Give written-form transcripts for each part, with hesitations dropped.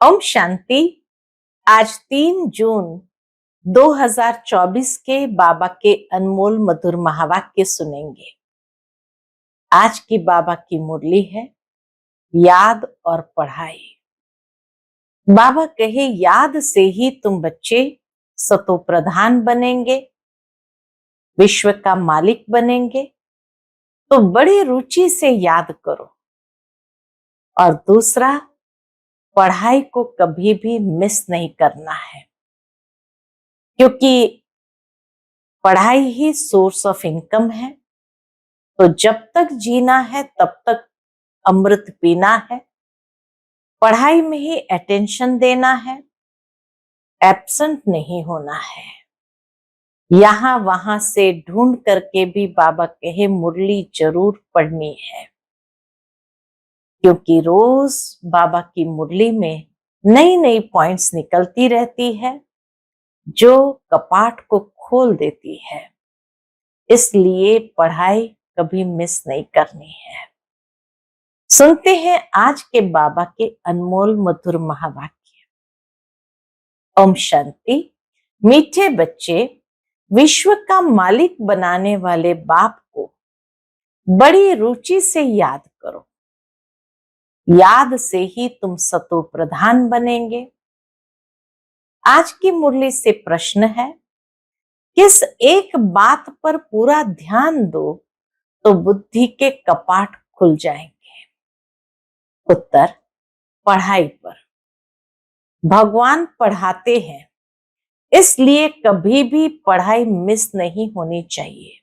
ओम शांति। आज 3 जून 2024 के बाबा के अनमोल मधुर महावाक्य सुनेंगे। आज की बाबा की मुरली है याद और पढ़ाई। बाबा कहे याद से ही तुम बच्चे सतो प्रधान बनेंगे, विश्व का मालिक बनेंगे, तो बड़ी रुचि से याद करो। और दूसरा, पढ़ाई को कभी भी मिस नहीं करना है, क्योंकि पढ़ाई ही सोर्स ऑफ इनकम है। तो जब तक जीना है तब तक अमृत पीना है, पढ़ाई में ही अटेंशन देना है, एब्सेंट नहीं होना है। यहां वहां से ढूंढ करके भी बाबा कहे मुरली जरूर पढ़नी है, क्योंकि रोज बाबा की मुरली में नई नई पॉइंट्स निकलती रहती है जो कपाट को खोल देती है। इसलिए पढ़ाई कभी मिस नहीं करनी है। सुनते हैं आज के बाबा के अनमोल मधुर महावाक्य। ओम शांति। मीठे बच्चे, विश्व का मालिक बनाने वाले बाप को बड़ी रुचि से याद करो। याद से ही तुम सतो प्रधान बनेंगे। आज की मुरली से प्रश्न है, किस एक बात पर पूरा ध्यान दो तो बुद्धि के कपाट खुल जाएंगे? उत्तर, पढ़ाई पर। भगवान पढ़ाते हैं, इसलिए कभी भी पढ़ाई मिस नहीं होनी चाहिए।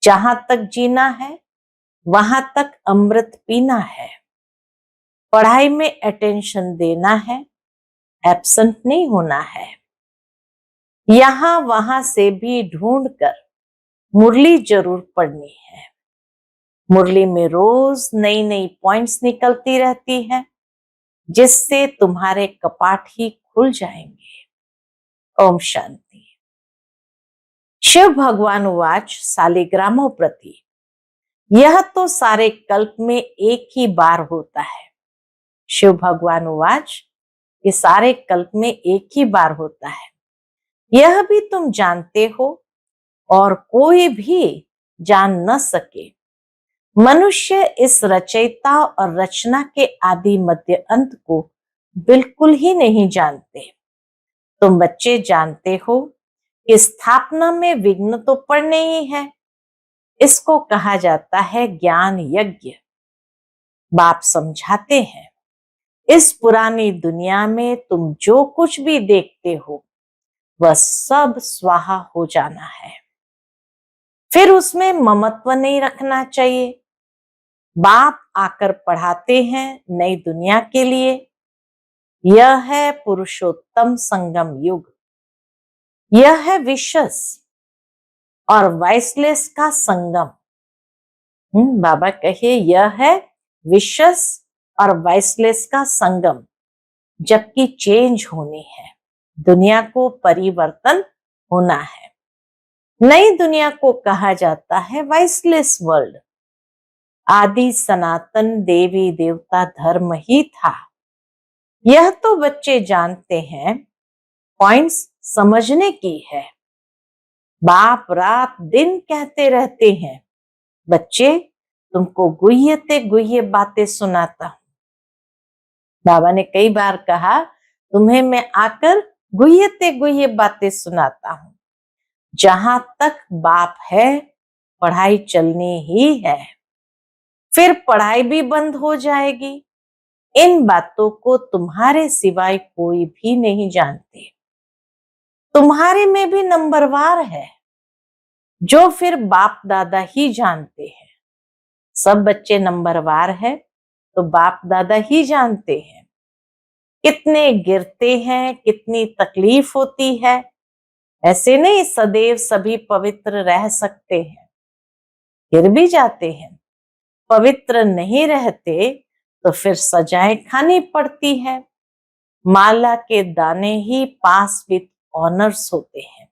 जहां तक जीना है वहां तक अमृत पीना है, पढ़ाई में अटेंशन देना है, एब्सेंट नहीं होना है। यहां वहां से भी ढूंढकर मुरली जरूर पढ़नी है। मुरली में रोज नई नई पॉइंट्स निकलती रहती है, जिससे तुम्हारे कपाट ही खुल जाएंगे। ओम शांति। शिव भगवान उवाच सालिग्रामो प्रति, यह तो सारे कल्प में एक ही बार होता है। शिव भगवान उवाच, ये सारे कल्प में एक ही बार होता है, यह भी तुम जानते हो और कोई भी जान न सके। मनुष्य इस रचयिता और रचना के आदि मध्य अंत को बिल्कुल ही नहीं जानते। तुम बच्चे जानते हो कि स्थापना में विघ्न तो पड़ने ही है। इसको कहा जाता है ज्ञान यज्ञ। बाप समझाते हैं, इस पुरानी दुनिया में तुम जो कुछ भी देखते हो वह सब स्वाहा हो जाना है। फिर उसमें ममत्व नहीं रखना चाहिए। बाप आकर पढ़ाते हैं नई दुनिया के लिए। यह है पुरुषोत्तम संगम युग। यह है विशस और वाइसलेस का संगम। बाबा कहे यह है विशस और वाइसलेस का संगम, जबकि चेंज होनी है, दुनिया को परिवर्तन होना है। नई दुनिया को कहा जाता है वाइसलेस वर्ल्ड। आदि सनातन देवी देवता धर्म ही था। यह तो बच्चे जानते हैं, पॉइंट्स समझने की है। बाप रात दिन कहते रहते हैं, बच्चे तुमको गुह्यते गुह्य बातें सुनाता हूं। बाबा ने कई बार कहा, तुम्हें मैं आकर गुह्यते गुह्य बातें सुनाता हूं। जहां तक बाप है पढ़ाई चलनी ही है, फिर पढ़ाई भी बंद हो जाएगी। इन बातों को तुम्हारे सिवाय कोई भी नहीं जानते। तुम्हारे में भी नंबरवार है, जो फिर बाप दादा ही जानते हैं। सब बच्चे नंबरवार है तो बाप दादा ही जानते हैं। कितने गिरते हैं, कितनी तकलीफ होती है। ऐसे नहीं सदैव सभी पवित्र रह सकते हैं, गिर भी जाते हैं। पवित्र नहीं रहते तो फिर सजाएं खानी पड़ती है। माला के दाने ही पास विद ऑनर्स होते हैं,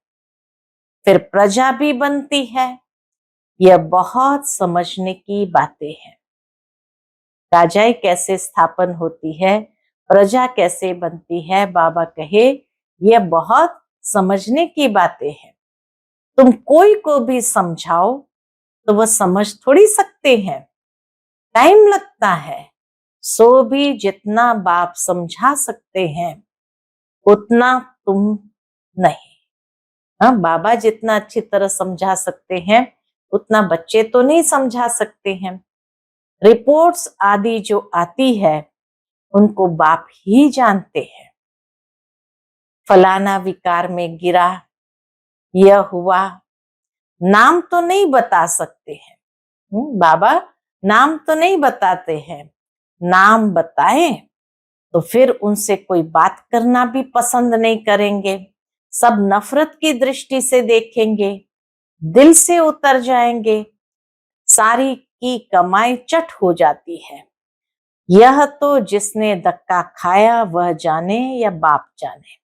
फिर प्रजा भी बनती है। यह बहुत समझने की बातें हैं। राजाई कैसे स्थापन होती है, प्रजा कैसे बनती है, बाबा कहे यह बहुत समझने की बातें हैं। तुम कोई को भी समझाओ तो वह समझ थोड़ी सकते हैं, टाइम लगता है। सो भी जितना बाप समझा सकते हैं उतना तुम नहीं। हाँ, बाबा जितना अच्छी तरह समझा सकते हैं उतना बच्चे तो नहीं समझा सकते हैं। रिपोर्ट्स आदि जो आती है उनको बाप ही जानते हैं। फलाना विकार में गिरा, यह हुआ, नाम तो नहीं बता सकते हैं। बाबा नाम तो नहीं बताते हैं। नाम बताएं तो फिर उनसे कोई बात करना भी पसंद नहीं करेंगे। सब नफरत की दृष्टि से देखेंगे, दिल से उतर जाएंगे। सारी की कमाई चट हो जाती है। यह तो जिसने धक्का खाया वह जाने या बाप जाने।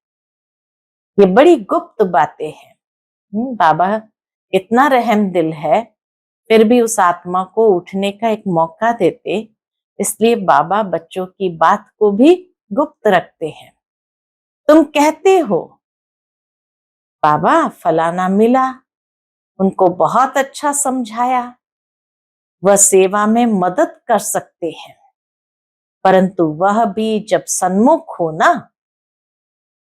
ये बड़ी गुप्त बातें हैं। बाबा इतना रहम दिल है, फिर भी उस आत्मा को उठने का एक मौका देते, इसलिए बाबा बच्चों की बात को भी गुप्त रखते हैं। तुम कहते हो बाबा फलाना मिला, उनको बहुत अच्छा समझाया, वह सेवा में मदद कर सकते हैं, परंतु वह भी जब सन्मुख हो ना,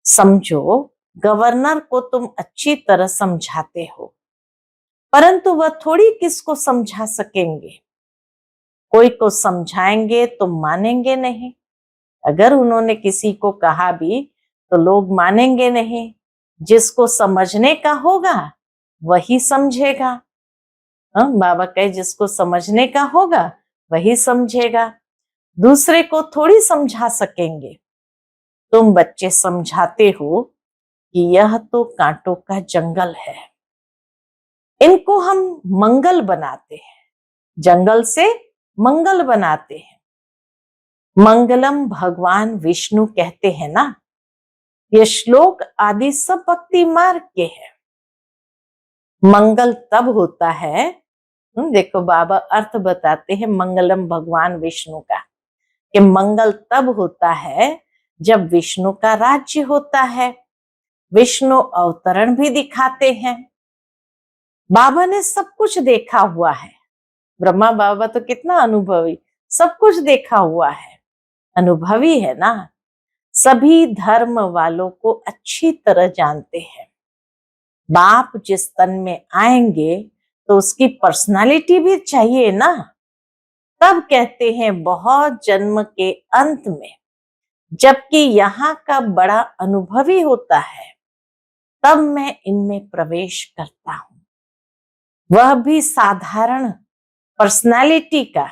समझो गवर्नर को तुम अच्छी तरह समझाते हो, परंतु वह थोड़ी किसको समझा सकेंगे। कोई को समझाएंगे तो मानेंगे नहीं, अगर उन्होंने किसी को कहा भी तो लोग मानेंगे नहीं। जिसको समझने का होगा वही समझेगा। बाबा कहे जिसको समझने का होगा वही समझेगा, दूसरे को थोड़ी समझा सकेंगे। तुम बच्चे समझाते हो कि यह तो कांटों का जंगल है, इनको हम मंगल बनाते हैं, जंगल से मंगल बनाते हैं। मंगलम भगवान विष्णु कहते हैं ना, ये श्लोक आदि सब भक्ति मार्ग के हैं। मंगल तब होता है, देखो बाबा अर्थ बताते हैं मंगलम भगवान विष्णु का, कि मंगल तब होता है जब विष्णु का राज्य होता है। विष्णु अवतरण भी दिखाते हैं। बाबा ने सब कुछ देखा हुआ है। ब्रह्मा बाबा तो कितना अनुभवी, सब कुछ देखा हुआ है, अनुभवी है ना। सभी धर्म वालों को अच्छी तरह जानते हैं। बाप जिस तन में आएंगे तो उसकी पर्सनालिटी भी चाहिए ना। तब कहते हैं बहुत जन्म के अंत में, जबकि यहाँ का बड़ा अनुभवी होता है, तब मैं इनमें प्रवेश करता हूं। वह भी साधारण पर्सनालिटी का।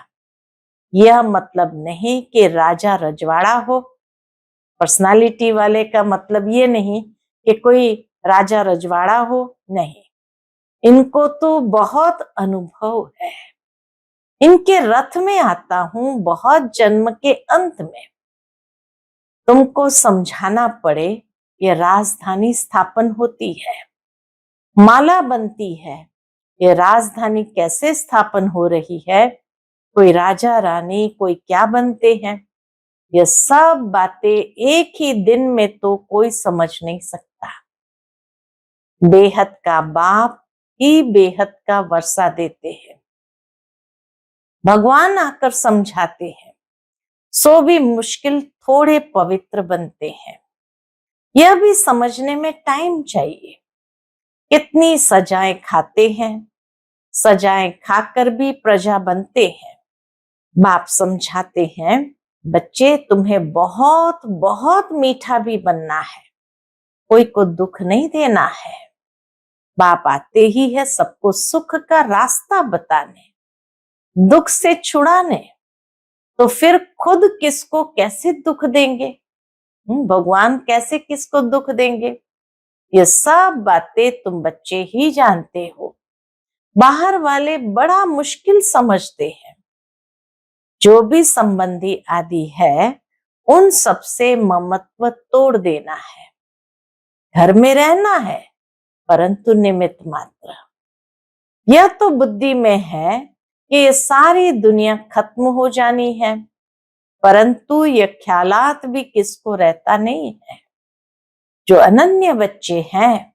यह मतलब नहीं कि राजा रजवाड़ा हो। पर्सनालिटी वाले का मतलब ये नहीं कि कोई राजा रजवाड़ा हो, नहीं। इनको तो बहुत अनुभव है। इनके रथ में आता हूं बहुत जन्म के अंत में। तुमको समझाना पड़े, ये राजधानी स्थापन होती है, माला बनती है। ये राजधानी कैसे स्थापन हो रही है, कोई राजा रानी कोई क्या बनते हैं, ये सब बातें एक ही दिन में तो कोई समझ नहीं सकता। बेहद का बाप ही बेहद का वर्षा देते हैं। भगवान आकर समझाते हैं, सो भी मुश्किल थोड़े पवित्र बनते हैं। यह भी समझने में टाइम चाहिए। कितनी सजाएं खाते हैं, सजाएं खाकर भी प्रजा बनते हैं। बाप समझाते हैं, बच्चे तुम्हें बहुत बहुत मीठा भी बनना है, कोई को दुख नहीं देना है। बाप आते ही है सबको सुख का रास्ता बताने, दुख से छुड़ाने। तो फिर खुद किसको कैसे दुख देंगे, भगवान कैसे किसको दुख देंगे। ये सब बातें तुम बच्चे ही जानते हो, बाहर वाले बड़ा मुश्किल समझते हैं। जो भी संबंधी आदि है उन सबसे ममत्व तोड़ देना है। घर में रहना है परंतु निमित्त मात्र। यह तो बुद्धि में है कि ये सारी दुनिया खत्म हो जानी है, परंतु यह ख्यालात भी किसको रहता नहीं है। जो अनन्य बच्चे हैं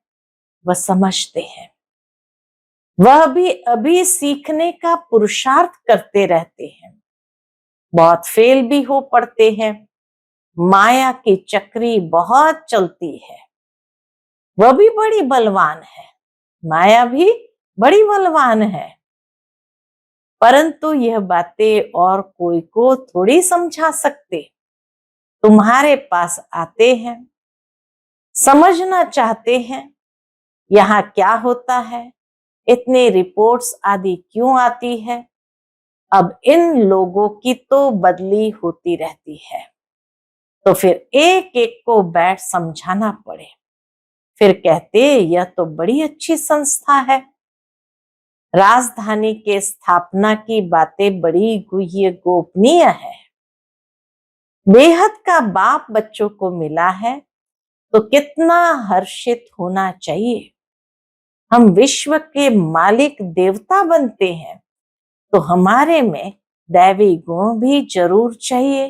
वह समझते हैं, वह भी अभी सीखने का पुरुषार्थ करते रहते हैं, बहुत फेल भी हो पड़ते हैं। माया की चक्री बहुत चलती है, वह भी बड़ी बलवान है, माया भी बड़ी बलवान है, परंतु यह बातें और कोई को थोड़ी समझा सकते। तुम्हारे पास आते हैं, समझना चाहते हैं यहाँ क्या होता है, इतनी रिपोर्ट्स आदि क्यों आती है। अब इन लोगों की तो बदली होती रहती है, तो फिर एक एक को बैठ समझाना पड़े। फिर कहते यह तो बड़ी अच्छी संस्था है, राजधानी के स्थापना की बातें बड़ी गुह्य गोपनीय है। बेहद का बाप बच्चों को मिला है तो कितना हर्षित होना चाहिए। हम विश्व के मालिक देवता बनते हैं तो हमारे में दैवी गुण भी जरूर चाहिए।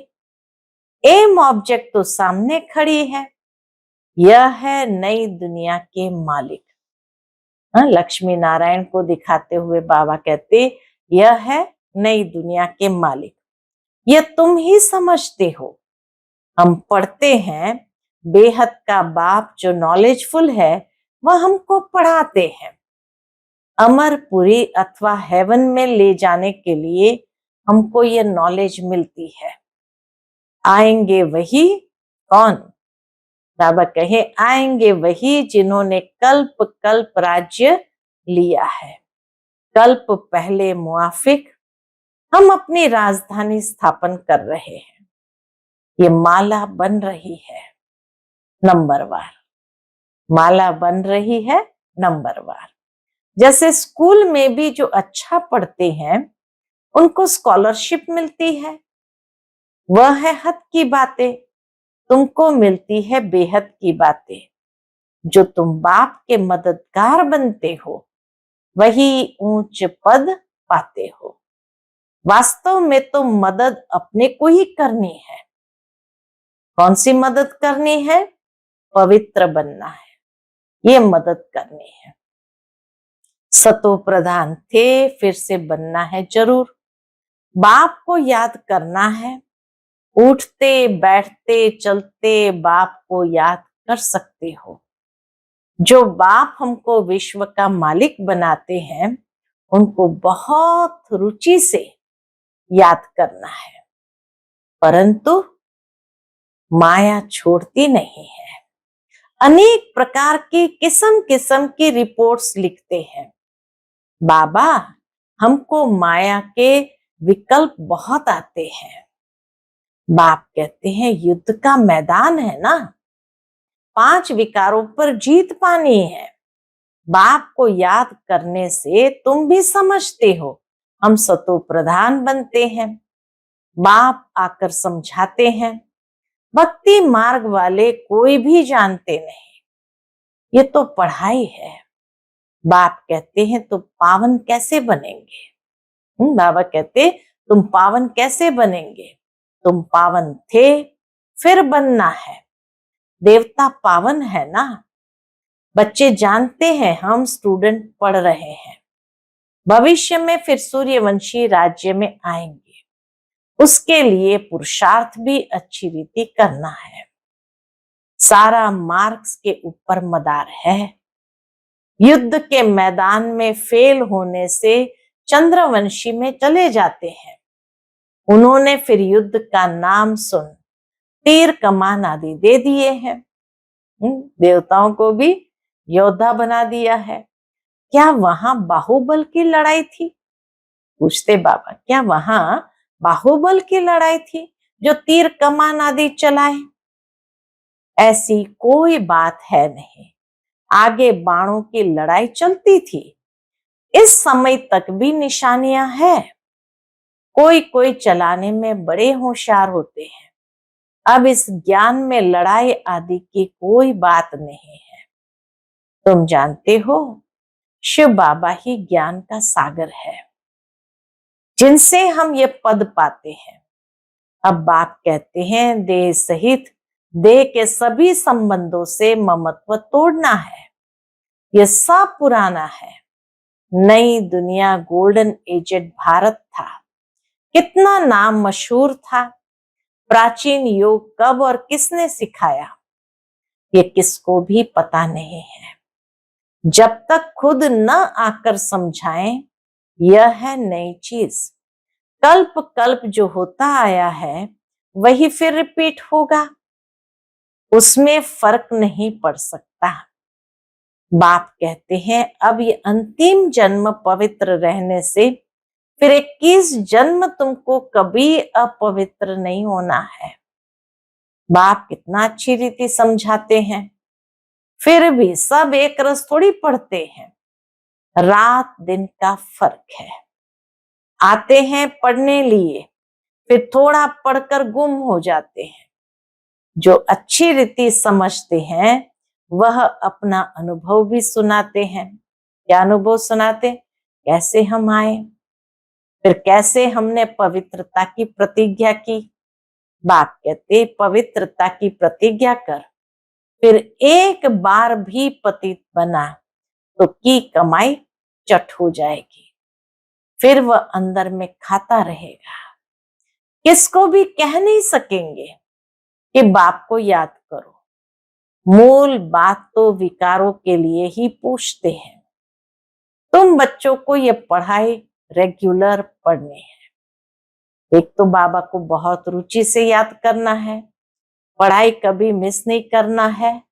एम ऑब्जेक्ट तो सामने खड़ी है, यह है नई दुनिया के मालिक। लक्ष्मी नारायण को दिखाते हुए बाबा कहते यह है नई दुनिया के मालिक, यह तुम ही समझते हो। हम पढ़ते हैं, बेहद का बाप जो नॉलेजफुल है वह हमको पढ़ाते हैं। अमरपुरी अथवा हेवन में ले जाने के लिए हमको ये नॉलेज मिलती है। आएंगे वही कौन? बाबा कहे आएंगे वही जिन्होंने कल्प कल्प राज्य लिया है। कल्प पहले मुआफिक हम अपनी राजधानी स्थापन कर रहे हैं। ये माला बन रही है नंबरवार, माला बन रही है नंबरवार। जैसे स्कूल में भी जो अच्छा पढ़ते हैं उनको स्कॉलरशिप मिलती है, वह है हद की बातें, तुमको मिलती है बेहद की बातें। जो तुम बाप के मददगार बनते हो वही ऊंच पद पाते हो। वास्तव में तो मदद अपने को ही करनी है। कौन सी मदद करनी है? पवित्र बनना है, ये मदद करनी है। सतो प्रधान थे, फिर से बनना है जरूर। बाप को याद करना है, उठते बैठते चलते बाप को याद कर सकते हो। जो बाप हमको विश्व का मालिक बनाते हैं उनको बहुत रुचि से याद करना है, परंतु माया छोड़ती नहीं है। अनेक प्रकार की किस्म किस्म की रिपोर्ट्स लिखते हैं। बाबा हमको माया के विकल्प बहुत आते हैं। बाप कहते हैं युद्ध का मैदान है ना, 5 विकारों पर जीत पानी है। बाप को याद करने से तुम भी समझते हो हम सतो प्रधान बनते हैं। बाप आकर समझाते हैं, भक्ति मार्ग वाले कोई भी जानते नहीं, ये तो पढ़ाई है। बाप कहते हैं तो पावन कैसे बनेंगे? बाबा कहते तुम पावन कैसे बनेंगे? तुम पावन थे, फिर बनना है। देवता पावन है ना। बच्चे जानते हैं हम स्टूडेंट पढ़ रहे हैं, भविष्य में फिर सूर्यवंशी राज्य में आएंगे, उसके लिए पुरुषार्थ भी अच्छी रीति करना है। सारा मार्क्स के ऊपर मदार है। युद्ध के मैदान में फेल होने से चंद्रवंशी में चले जाते हैं। उन्होंने फिर युद्ध का नाम सुन तीर कमान आदि दे दिए हैं। देवताओं को भी योद्धा बना दिया है। क्या वहां बाहुबल की लड़ाई थी? पूछते बाबा, क्या वहां बाहुबल की लड़ाई थी जो तीर कमान आदि चलाए? ऐसी कोई बात है नहीं। आगे बाणों की लड़ाई चलती थी, इस समय तक भी निशानियां हैं। कोई कोई चलाने में बड़े होशियार होते हैं। अब इस ज्ञान में लड़ाई आदि की कोई बात नहीं है। तुम जानते हो शिव बाबा ही ज्ञान का सागर है, जिनसे हम ये पद पाते हैं। अब बाप कहते हैं देह सहित देह के सभी संबंधों से ममत्व तोड़ना है। यह सब पुराना है। नई दुनिया गोल्डन एजेड भारत था। कितना नाम मशहूर था। प्राचीन योग कब और किसने सिखाया, ये किसको भी पता नहीं है। जब तक खुद न आकर समझाएं, यह है नई चीज। कल्प कल्प जो होता आया है वही फिर रिपीट होगा, उसमें फर्क नहीं पड़ सकता। बाप कहते हैं अब ये अंतिम जन्म पवित्र रहने से फिर 21 जन्म तुमको कभी अपवित्र नहीं होना है। बाप कितना अच्छी रीति समझाते हैं, फिर भी सब एक रस थोड़ी पढ़ते हैं। रात दिन का फर्क है। आते हैं पढ़ने लिए, फिर थोड़ा पढ़कर गुम हो जाते हैं। जो अच्छी रीति समझते हैं वह अपना अनुभव भी सुनाते हैं। क्या अनुभव सुनाते? कैसे हम आए, फिर कैसे हमने पवित्रता की प्रतिज्ञा की। बाप कहते पवित्रता की प्रतिज्ञा कर, फिर एक बार भी पतित बना तो की कमाई चट हो जाएगी, फिर वह अंदर में खाता रहेगा। किसको भी कह नहीं सकेंगे कि बाप को याद करो। मूल बात तो विकारों के लिए ही पूछते हैं। तुम बच्चों को ये पढ़ाई रेगुलर पढ़नी है। एक तो बाबा को बहुत रुचि से याद करना है, पढ़ाई कभी मिस नहीं करना है,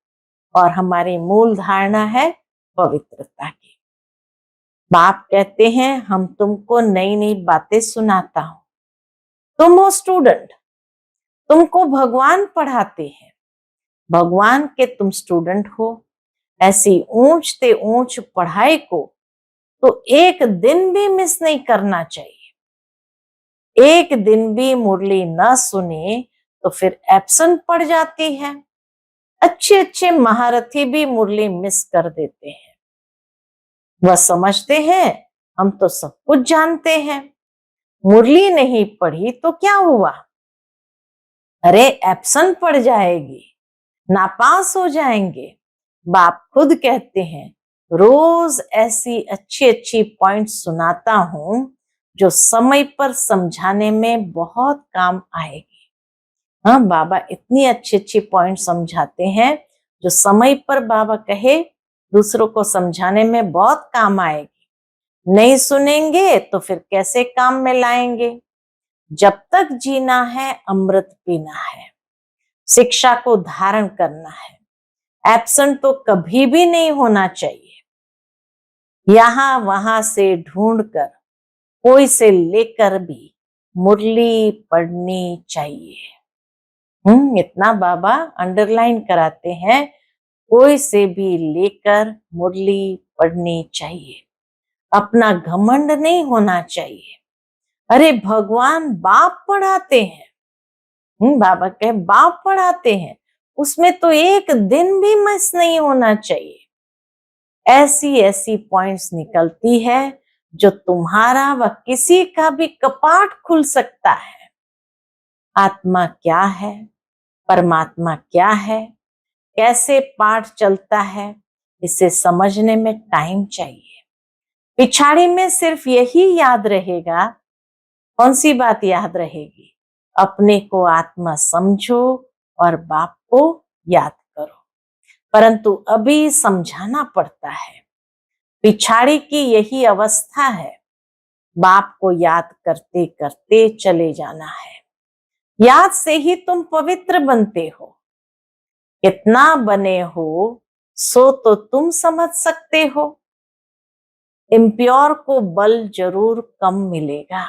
और हमारी मूल धारणा है पवित्रता की। बाप कहते हैं हम तुमको नई नई बातें सुनाता हूं। तुम हो स्टूडेंट, तुमको भगवान पढ़ाते हैं, भगवान के तुम स्टूडेंट हो। ऐसी ऊंच ते ऊंच पढ़ाई को तो एक दिन भी मिस नहीं करना चाहिए। एक दिन भी मुरली न सुने तो फिर एब्सेंट पड़ जाती है। अच्छे अच्छे महारथी भी मुरली मिस कर देते हैं। वह समझते हैं हम तो सब कुछ जानते हैं, मुरली नहीं पढ़ी तो क्या हुआ, अरे एब्सेंट पड़ जाएगी, नापास हो जाएंगे। बाप खुद कहते हैं रोज ऐसी अच्छी अच्छी पॉइंट सुनाता हूं जो समय पर समझाने में बहुत काम आएगी। हाँ, बाबा इतनी अच्छी अच्छी पॉइंट समझाते हैं जो समय पर बाबा कहे दूसरों को समझाने में बहुत काम आएगी। नहीं सुनेंगे तो फिर कैसे काम में लाएंगे। जब तक जीना है अमृत पीना है, शिक्षा को धारण करना है। एब्सेंट तो कभी भी नहीं होना चाहिए। यहां वहां से ढूंढकर कोई से लेकर भी मुरली पढ़नी चाहिए। इतना बाबा अंडरलाइन कराते हैं, कोई से भी लेकर मुरली पढ़नी चाहिए। अपना घमंड नहीं होना चाहिए। अरे भगवान बाप पढ़ाते हैं, बाबा कहे बाप पढ़ाते हैं, उसमें तो एक दिन भी मिस नहीं होना चाहिए। ऐसी ऐसी पॉइंट्स निकलती है जो तुम्हारा व किसी का भी कपाट खुल सकता है। आत्मा क्या है, परमात्मा क्या है, कैसे पाठ चलता है, इसे समझने में टाइम चाहिए। पिछाड़ी में सिर्फ यही याद रहेगा। कौन सी बात याद रहेगी? अपने को आत्मा समझो और बाप को याद करो। परंतु अभी समझाना पड़ता है। पिछाड़ी की यही अवस्था है, बाप को याद करते करते चले जाना है। याद से ही तुम पवित्र बनते हो। कितना बने हो सो तो तुम समझ सकते हो। इम्प्योर को बल जरूर कम मिलेगा।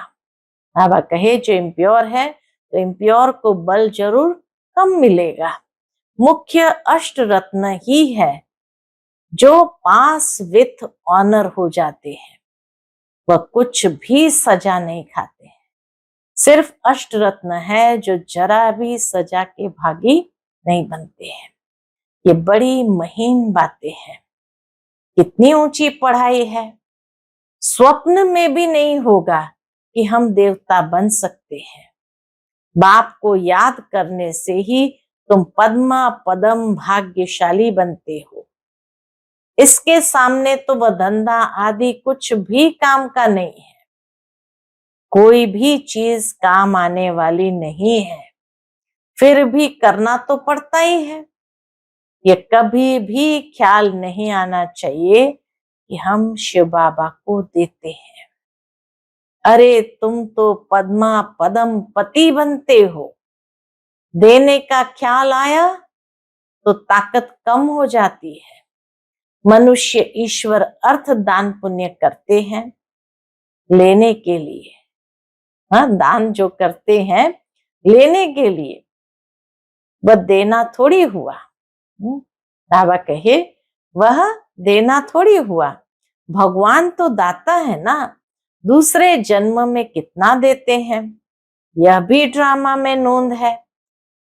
बाबा कहे जो इम्प्योर है तो इम्प्योर को बल जरूर कम मिलेगा। मुख्य अष्ट रत्न ही है जो पास विथ ऑनर हो जाते हैं। वह कुछ भी सजा नहीं खाते हैं। सिर्फ अष्ट रत्न है जो जरा भी सजा के भागी नहीं बनते हैं। ये बड़ी महीन बातें हैं। कितनी ऊंची पढ़ाई है। स्वप्न में भी नहीं होगा कि हम देवता बन सकते हैं। बाप को याद करने से ही तुम पद्मा पदम भाग्यशाली बनते हो। इसके सामने तो वह धंधा आदि कुछ भी काम का नहीं है। कोई भी चीज काम आने वाली नहीं है, फिर भी करना तो पड़ता ही है। ये कभी भी ख्याल नहीं आना चाहिए कि हम शिव बाबा को देते हैं। अरे तुम तो पद्मा पदम पति बनते हो। देने का ख्याल आया तो ताकत कम हो जाती है। मनुष्य ईश्वर अर्थ दान पुण्य करते हैं लेने के लिए। हाँ, दान जो करते हैं लेने के लिए, वह देना थोड़ी हुआ। बाबा कहे वह देना थोड़ी हुआ। भगवान तो दाता है ना। दूसरे जन्म में कितना देते हैं, यह भी ड्रामा में नोंद है।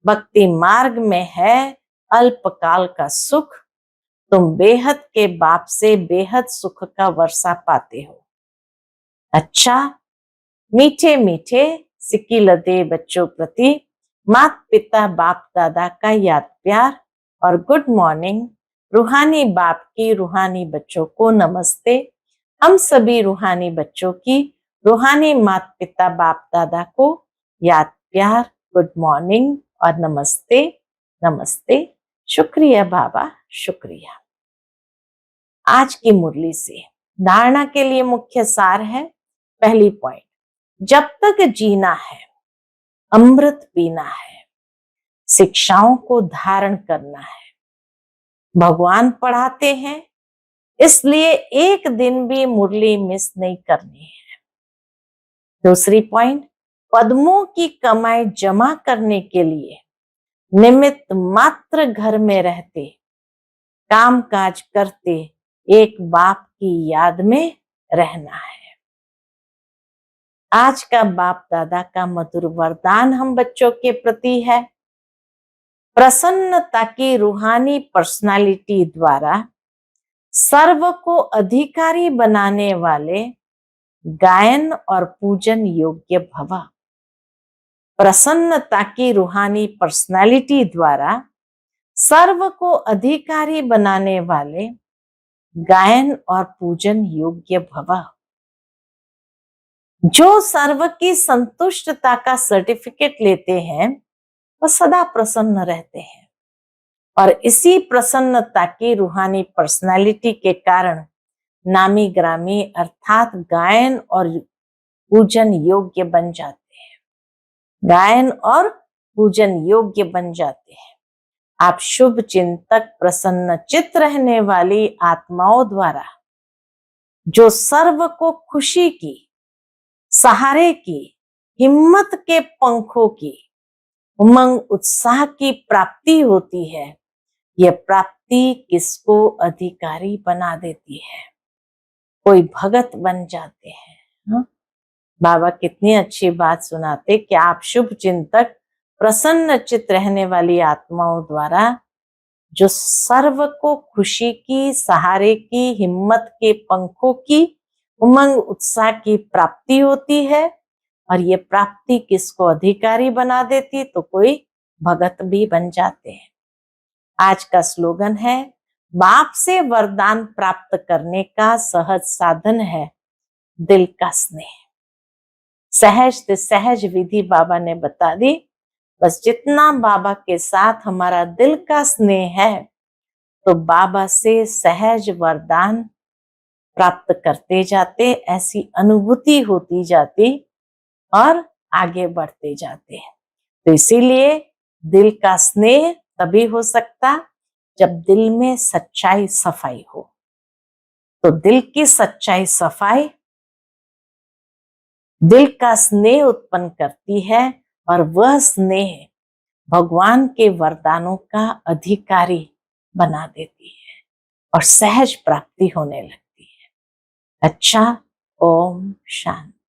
भक्ति मार्ग में है अल्पकाल का सुख। तुम बेहद के बाप से बेहद सुख का वर्षा पाते हो। अच्छा, मीठे मीठे सिक्की लदे बच्चों प्रति माता पिता बाप दादा का याद प्यार और गुड मॉर्निंग। रूहानी बाप की रूहानी बच्चों को नमस्ते। हम सभी रूहानी बच्चों की रूहानी माता पिता बाप दादा को याद प्यार, गुड मॉर्निंग और नमस्ते नमस्ते। शुक्रिया बाबा, शुक्रिया। आज की मुरली से धारणा के लिए मुख्य सार है। पहली पॉइंट, जब तक जीना है अमृत पीना है, शिक्षाओं को धारण करना है। भगवान पढ़ाते हैं, इसलिए एक दिन भी मुरली मिस नहीं करनी है। दूसरी पॉइंट, पद्मों की कमाई जमा करने के लिए निमित्त मात्र घर में रहते, काम काज करते, एक बाप की याद में रहना है। आज का बाप दादा का मधुर वरदान हम बच्चों के प्रति है। प्रसन्नता की रूहानी पर्सनालिटी द्वारा सर्व को अधिकारी बनाने वाले गायन और पूजन योग्य भव। प्रसन्नता की रूहानी पर्सनालिटी द्वारा सर्व को अधिकारी बनाने वाले गायन और पूजन योग्य भव। जो सर्व की संतुष्टता का सर्टिफिकेट लेते हैं वह सदा प्रसन्न रहते हैं, और इसी प्रसन्नता की रूहानी पर्सनालिटी के कारण नामी ग्रामी अर्थात गायन और पूजन योग्य बन जाते हैं। गायन और पूजन योग्य बन जाते हैं। आप शुभ चिंतक प्रसन्न चित्त रहने वाली आत्माओं द्वारा जो सर्व को खुशी की, सहारे की, हिम्मत के पंखों की, उमंग उत्साह की प्राप्ति होती है, यह प्राप्ति किसको अधिकारी बना देती है। कोई भगत बन जाते हैं। हा? बाबा कितनी अच्छी बात सुनाते कि आप शुभ चिंतक प्रसन्न चित्त रहने वाली आत्माओं द्वारा जो सर्व को खुशी की, सहारे की, हिम्मत के पंखों की, उमंग उत्साह की प्राप्ति होती है, और ये प्राप्ति किसको अधिकारी बना देती, तो कोई भगत भी बन जाते हैं। आज का स्लोगन है, बाप से वरदान प्राप्त करने का सहज साधन है दिल का स्नेह। सहज से सहज विधि बाबा ने बता दी। बस जितना बाबा के साथ हमारा दिल का स्नेह है तो बाबा से सहज वरदान प्राप्त करते जाते, ऐसी अनुभूति होती जाती और आगे बढ़ते जाते हैं। तो इसीलिए दिल का स्नेह तभी हो सकता जब दिल में सच्चाई सफाई हो। तो दिल की सच्चाई सफाई दिल का स्नेह उत्पन्न करती है, और वह स्नेह भगवान के वरदानों का अधिकारी बना देती है और सहज प्राप्ति होने लगती है। अच्छा, ओम शांति।